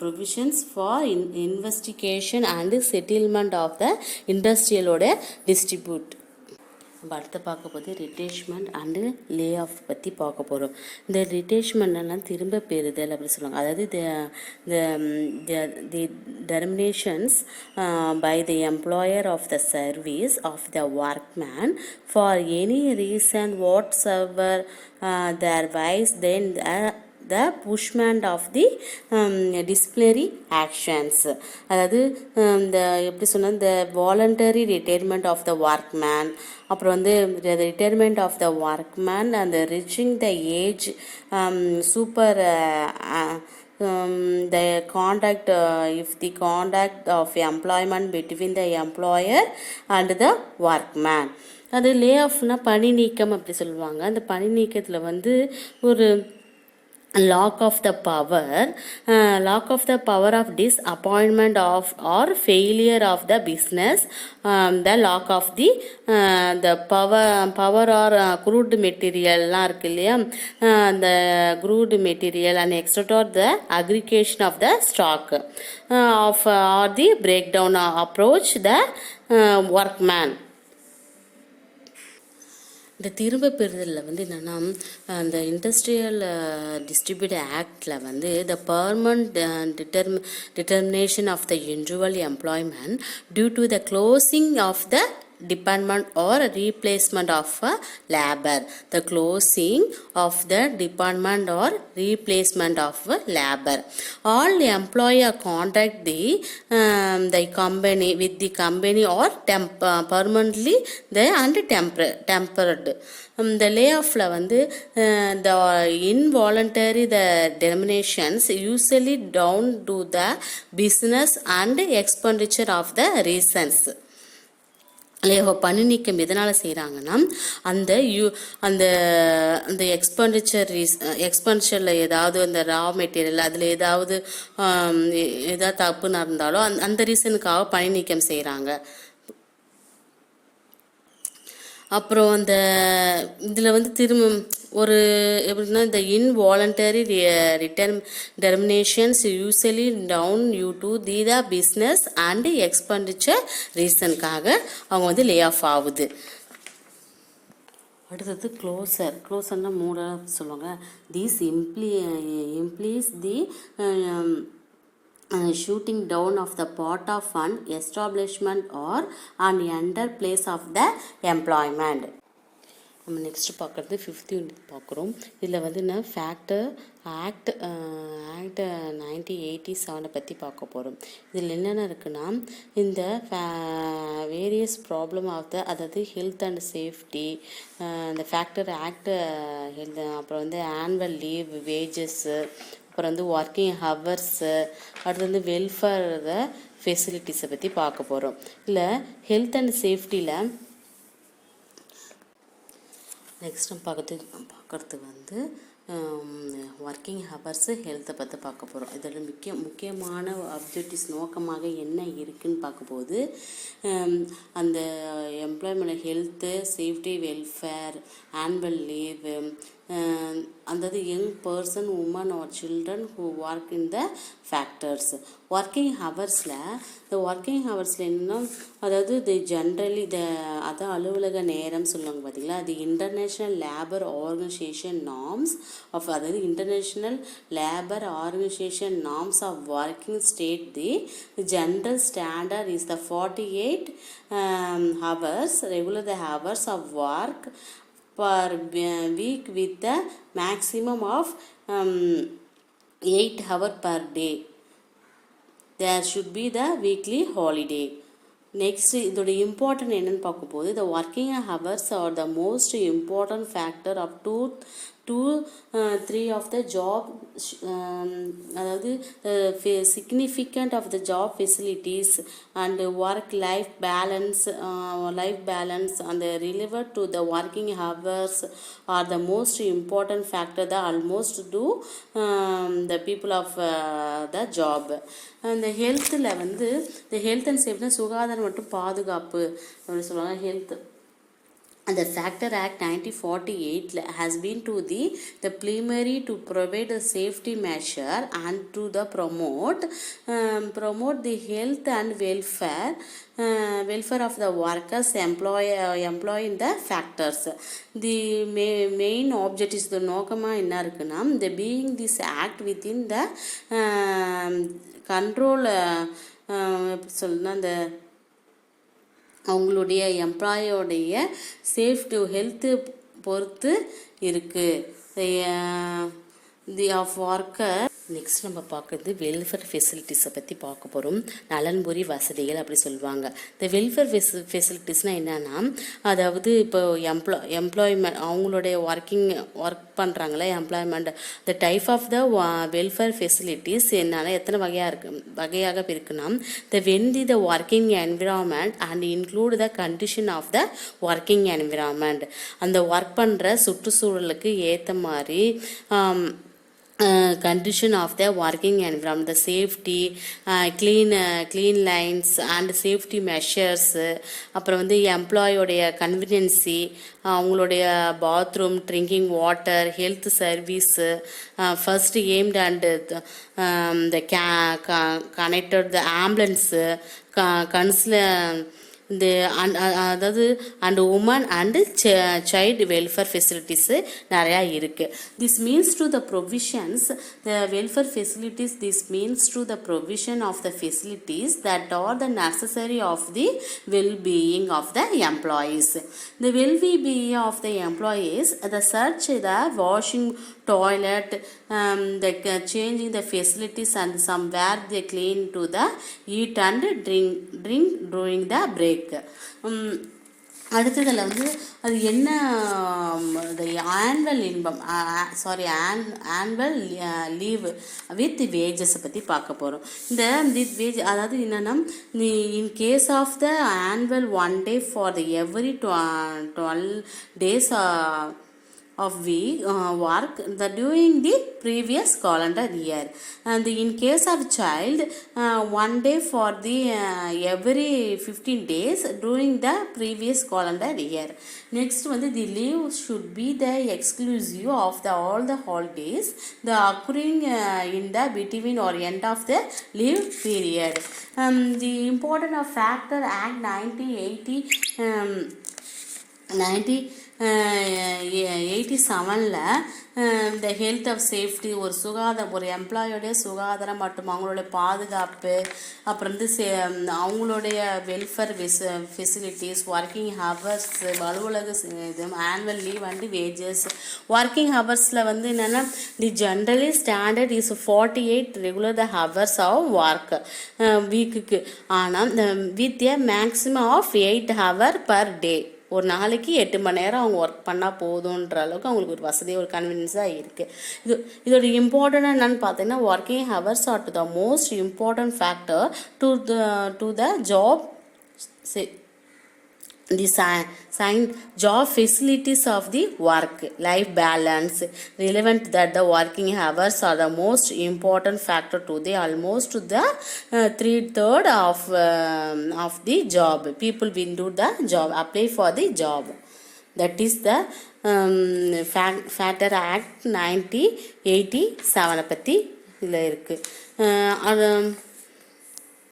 provisions for investigation and settlement of the industrial dispute. நம்ம அடுத்து பார்க்க போது ரிட்டேச்மெண்ட் அண்டு லே ஆஃப் பற்றி பார்க்க போகிறோம். இந்த ரிட்டேச்மெண்ட்லாம் திரும்ப பெறுதல் அப்படி சொல்லுவாங்க. அதாவது the terminations by the employer of the service of the workman for any reason whatsoever otherwise then the pushment of the disciplinary actions. அதாவது இந்த எப்படி சொன்னால் இந்த voluntary retirement of the workman, அப்புறம் வந்து ரிட்டையர்மெண்ட் ஆஃப் த ஒர்க்மேன் அந்த reaching the age super the conduct if the conduct of employment between the employer and the workman. அது லே ஆஃப்னா பணி நீக்கம் அப்படி சொல்லுவாங்க. அந்த பணி நீக்கத்தில் வந்து ஒரு lack of the power of disappointment of or failure of the business, the lack of the power or crude material இருக்கு இல்லையா, the crude material and etc. the aggregation of the stock of or the breakdown approach the workman. இந்த திரும்ப பெறுதலில் வந்து என்னென்னா அந்த industrial distribute ஆக்டில் வந்து the permanent determination of the individual employment due to the closing of the department or replacement of labor. The closing of the department or replacement of labor. All employer contact the company with the company or permanently the and tempered. The layoffல வந்து the involuntary the terminations usually down to the business and expenditure of the reasons. பணி நீக்கம் எதனால் செய்கிறாங்கன்னா அந்த அந்த அந்த எக்ஸ்பெண்டிச்சரில் ஏதாவது அந்த ரா மெட்டீரியல் அதில் ஏதாவது தப்பு நடந்தாலும் அந்த ரீசனுக்காக பணி நீக்கம் செய்கிறாங்க. அப்புறம் அந்த இதில் வந்து திரும்ப ஒரு எப்படின்னா இந்த involuntary terminations usually down you to the business and expenditure ரீசனுக்காக அவங்க வந்து லே ஆஃப் ஆகுது. அடுத்தது க்ளோசர்னா மூடாக சொல்லுவாங்க. These implies the shooting down of the part of an establishment or an enter place of the employment. நம்ம நெக்ஸ்ட் பார்க்குறது 5th யூனிட் பார்க்குறோம். இதில் வந்து என்ன ஆக்ட் 1987 பற்றி பார்க்க போகிறோம். இதில் என்னென்ன இருக்குன்னா இந்த வேரியஸ் ப்ராப்ளம் ஆஃப் த அதாவது ஹெல்த் அண்ட் சேஃப்டி, இந்த ஃபேக்டர் ஆக்ட் ஹெல்த், அப்புறம் வந்து ஆனுவல் லீவ், வேஜஸ்ஸு, அப்புறம் வந்து ஒர்க்கிங் ஹவர்ஸு, அடுத்து வந்து வெல்ஃபேர் ஃபெசிலிட்டிஸை பற்றி பார்க்க போகிறோம். இல்லை ஹெல்த் அண்ட் சேஃப்டியில் நெக்ஸ்ட் நம்ம பார்க்குறது வந்து ஒர்க்கிங் ஹவர்ஸு ஹெல்த்தை பற்றி பார்க்க போகிறோம். இதோட முக்கியமான அப்ஜெக்டிவ்ஸ் நோக்கமாக என்ன இருக்குதுன்னு பார்க்கும்போது அந்த employment health, safety, welfare, annual leave, அதாவது young person, woman or children who work in the factors. Working ஹவர்ஸில் என்னென்னா அதாவது ஜென்ரலி அதான் அலுவலக நேரம் சொல்லுவாங்க பார்த்தீங்களா, அது international labour organisation norms of அதாவது international labour organisation norms of working state the general standard is the 48 hours regular hours of work per week with a maximum of 8 hours per day. There should be the weekly holiday. Next இதோட important என்னென்னு பார்க்கும்போது the working hours are the most important factor of 2-3 of the job அதாவது significant of the job facilities and work life balance and relevant to the working hours are the most important factor that almost do the people of the job. அந்த ஹெல்த்தில் வந்து இந்த health and safety சுகாதாரம் மற்றும் பாதுகாப்பு அப்படின்னு சொல்லுவாங்க. the Factor Act 1948 has been to the primary to provide a safety measure and to the promote the health and welfare of the workers employed in the factors. The main object is the நோக்கமாக என்ன இருக்குன்னா the being this act within the control சொல்லுன்னா அந்த அவங்களுடைய எம்ப்ளாயோடைய safety health பொறுத்து இருக்குது தி of worker. Next நம்ம பார்க்குறது welfare ஃபெசிலிட்டிஸை பற்றி பார்க்க போகிறோம். நலன்புரி வசதிகள் அப்படி சொல்லுவாங்க. இந்த வெல்ஃபேர் ஃபெசிலிட்டிஸ்னால் என்னென்னா, அதாவது இப்போ எம்ப்ளாய்மெண்ட் அவங்களுடைய ஒர்க் பண்ணுறாங்களே employment, the type of the welfare facilities என்னென்னா எத்தனை வகையாக இருக்குன்னா, the working environment and include the condition of the working environment. அந்த ஒர்க் பண்ணுற சுற்றுச்சூழலுக்கு ஏற்ற மாதிரி condition of the working environment, the safety, clean lines and safety measures, அப்புறம் வந்து எம்ப்ளாயோடைய கன்வீனியன்சி, அவங்களுடைய bathroom, drinking water, health service, first aid and the connected the ambulance, இந்த அதாவது and woman and child welfare facilities நிறையா இருக்குது. This means to the provisions the welfare facilities this means to the provision of the facilities that are the necessary of the wellbeing of the employees. The wellbeing of the employees the church the washing toilet, the changing the facilities and somewhere they clean to the eat and drink during the break. அடுத்ததில் வந்து அது என்ன annual இன்பம் annual leave with வேஜஸை பற்றி பார்க்க போகிறோம். இந்த with wage அதாவது என்னென்னா, in case of the annual 1 day for the every 12 days of week work during the previous calendar year, and in case of child 1 day for the every 15 days during the previous calendar year. Next வந்து the leave should be the exclusive of the all the holidays the occurring in the between or end of the leave period. The important of Factor Act 1987ல் இந்த health of safety ஒரு எம்ப்ளாயோடைய சுகாதாரம் மற்றும் அவங்களுடைய பாதுகாப்பு, அப்புறம் வந்து அவங்களுடைய வெல்ஃபேர் ஃபெசிலிட்டிஸ், ஒர்க்கிங் ஹவர்ஸ், அலுவலக இது, annual leave and wages. Working ஹவர்ஸில் வந்து என்னென்னா, the generally standard is 48 regular the hours of work வீக்குக்கு, ஆனால் with a maximum of 8 hours per day. ஒரு நாளைக்கு 8 மணி நேரம் அவங்க ஒர்க் பண்ணால் போதுன்ற அளவுக்கு அவங்களுக்கு ஒரு வசதியாக ஒரு கன்வீனியன்ஸாக இருக்குது. இதோட இம்பார்ட்டன்ட் என்னன்னு பார்த்தீங்கன்னா, working hours or to the most important factor to the job the job facilities of the work life balance relevant that the working hours are the most important factor to the almost to the 3/3 of the job people will do the job apply for the job. That is the Factor Act 1987 பற்றி இதில் இருக்குது.